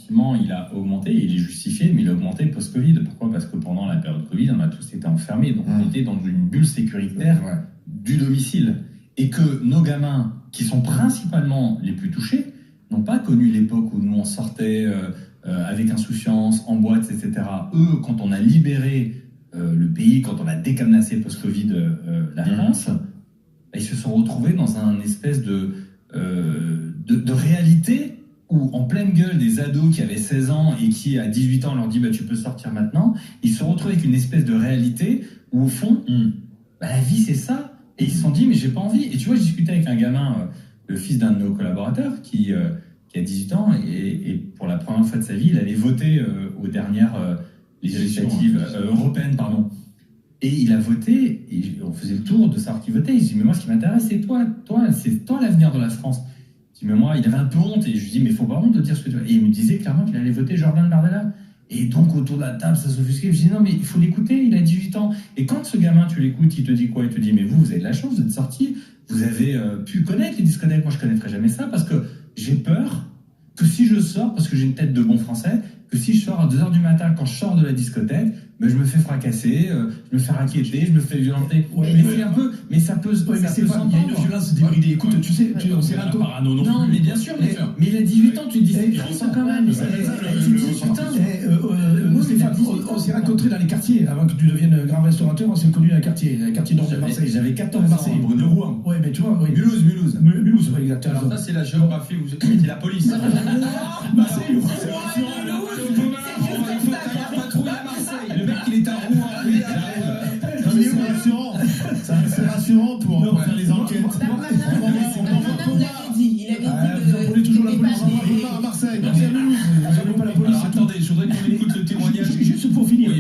effectivement, il a augmenté, il est justifié, mais il a augmenté post-Covid. Pourquoi ? Parce que pendant la période Covid, on a tous été enfermés, donc on était dans une bulle sécuritaire du domicile. Et que nos gamins, qui sont principalement les plus touchés, n'ont pas connu l'époque où nous on sortait avec insouciance, en boîte, etc. Eux, quand on a libéré le pays, quand on a décadenassé post-Covid la France, ils se sont retrouvés dans un espèce de réalité où, en pleine gueule, des ados qui avaient 16 ans et qui, à 18 ans, on leur dit tu peux sortir maintenant, ils se sont retrouvés avec une espèce de réalité où, au fond, la vie, c'est ça. Et ils se sont dit, mais j'ai pas envie. Et tu vois, j'ai discuté avec un gamin, le fils d'un de nos collaborateurs, qui a 18 ans, et pour la première fois de sa vie, il allait voter aux dernières législatives européennes, pardon. Et il a voté, et on faisait le tour de savoir qui votait. Il dit, mais moi, ce qui m'intéresse, c'est c'est toi l'avenir de la France. Je dis, mais moi, il avait un peu honte, et je lui dis, mais faut pas honte de dire ce que tu veux. Et il me disait clairement qu'il allait voter Jordan Bardella. Et donc, autour de la table, ça s'offusquait. Je dis, non, mais il faut l'écouter, il a 18 ans. Et quand ce gamin, tu l'écoutes, il te dit quoi ? Il te dit, mais vous avez de la chance, vous êtes sortis, vous avez pu connaître les discothèques. Moi, je connaîtrais jamais ça, parce que j'ai peur que si je sors, parce que j'ai une tête de bon français, que si je sors à 2h du matin, quand je sors de la discothèque, je me fais fracasser, je me fais raqueter, je me fais violenter. Mais ça peut s'entendre. Il y a une violence débridée. Écoute, tu sais, on s'est rencontrés. Non, mais bien sûr, mais il a 18 ans, tu te dis, c'est puissant quand même. Stéphane, on s'est rencontrés dans les quartiers. Avant que tu deviennes grand restaurateur, on s'est connus dans les quartiers nord de Marseille. J'avais 14 ans, de Rouen. Ouais, mais tu vois, Mulhouse, ouais, exactement. Alors ça, c'est la géographie, vous mettez la police. Marseille, Le mec, il est à Rouen. C'est rassurant pour faire les enquêtes. Il avait dit vous appelez toujours la police à Marseille. Vous n'avez pas la police. Alors attendez, je voudrais qu'on écoute le témoignage. Juste pour finir.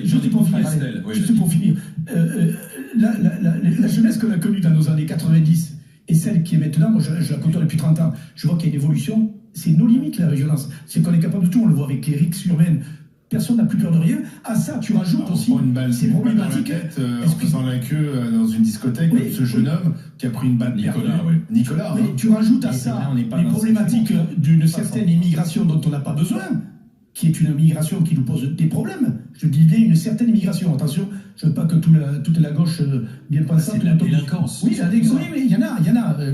La jeunesse qu'on a connue dans nos années 90 et celle qui est maintenant, moi je la côtoie depuis 30 ans, je vois qu'il y a une évolution. C'est nos limites, la violence. C'est qu'on est capable de tout. On le voit avec les rixes urbaines. Personne n'a plus peur de rien. À ça, tu rajoutes aussi ces problématiques. En faisant la queue dans une discothèque, comme ce jeune homme qui a pris une balle. Nicolas. Mais tu rajoutes à ça les problématiques d'une certaine immigration dont on n'a pas besoin, qui est une immigration qui nous pose des problèmes. Je dis bien une certaine immigration. Attention, je ne veux pas que toute la gauche bien pensante. C'est de la délinquance. Oui, mais il y en a.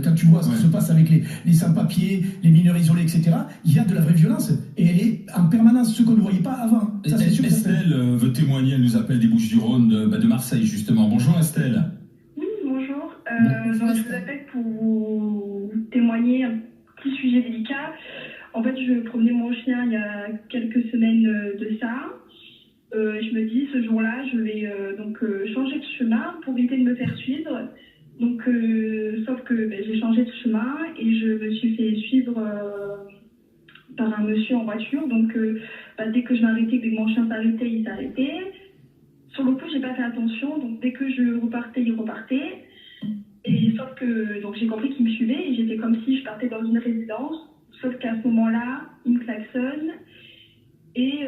Quand tu vois ce qui se passe avec les sans-papiers, les mineurs isolés, etc., il y a de la vraie violence. Et elle est en permanence, ce qu'on ne voyait pas avant. Ça, c'est sûr. Estelle veut témoigner, elle nous appelle des Bouches-du-Rhône, de Marseille, justement. Bonjour Estelle. Oui, bonjour. Donc, je vous appelle pour vous témoigner un petit sujet délicat. En fait, je promenais mon chien il y a quelques semaines de ça. Je me dis, ce jour-là, je vais changer de chemin pour éviter de me faire suivre. Donc, sauf que j'ai changé de chemin et je me suis fait suivre par un monsieur en voiture. Donc, dès que je m'arrêtais, dès que mon chien s'arrêtait, il s'arrêtait. Sur le coup, j'ai pas fait attention. Donc, dès que je repartais, il repartait. Et sauf que donc j'ai compris qu'il me suivait et j'étais comme si je partais dans une résidence. Sauf qu'à ce moment-là, il me klaxonne et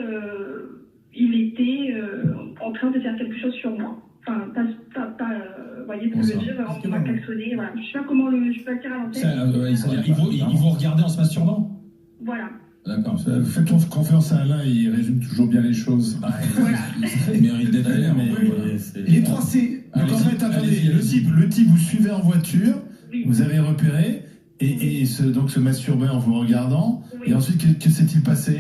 il était en train de faire quelque chose sur moi. Enfin, vous voyez ce que je veux dire, on m'a klaxonné. Voilà. Je ne sais pas comment je peux le dire à l'antenne. Ils vont regarder en se masturbant. Voilà. D'accord. Faites confiance à Alain, il résume toujours bien les choses. Voilà. Il mérite d'être clair, mais Les 3 C. Donc en fait, attendez, le type vous suivez en voiture, vous avez repéré, et donc ce masturbait en vous regardant, et ensuite, que s'est-il passé ?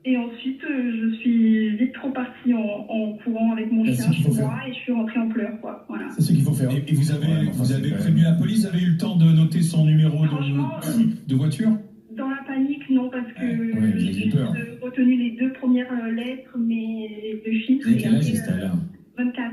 Et ensuite, je suis vite repartie en courant avec mon chien chez moi et je suis rentrée en pleurs, quoi. Voilà. C'est ce qu'il faut faire. Et vous avez prévenu la police, vous avez eu le temps de noter son numéro de voiture ? Dans la panique, non, parce que j'ai retenu les 2 premières lettres, mais les 2 chiffres. Et quel âge est-elle ? 24.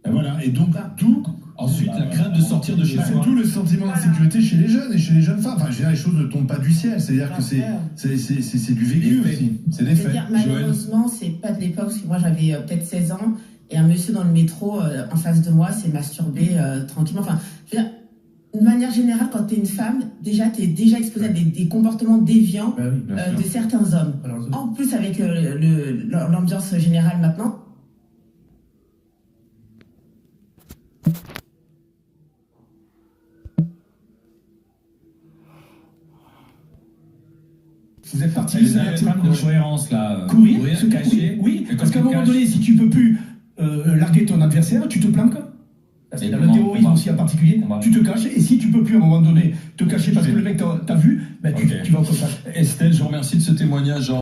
Et voilà, et donc tout. Ensuite, la crainte de sortir de chez C'est soi. tout le sentiment d'insécurité chez les jeunes et chez les jeunes femmes. Enfin, je veux dire, les choses ne tombent pas du ciel. C'est-à-dire que c'est du vécu aussi. C'est des faits. Malheureusement, c'est pas de l'époque, parce que moi j'avais peut-être 16 ans, et un monsieur dans le métro en face de moi s'est masturbé tranquillement. Enfin, je veux dire, de manière générale, quand tu es une femme, déjà tu es déjà exposée à des comportements déviants de certains hommes. En plus, avec l'ambiance générale maintenant. Vous êtes parti C'est un problème de cohérence là. courir, se se cacher. cacher. Oui, Et quand parce tu qu'à un moment caches- donné, si tu peux plus larguer ton adversaire, tu te planques. Parce Et qu'il y a comment le terrorisme on va- aussi en particulier, on va- tu te caches, et si tu peux plus à un moment donné te cacher parce que le mec t'a vu, ben Ok. tu vas au contact. Estelle, je vous remercie de ce témoignage.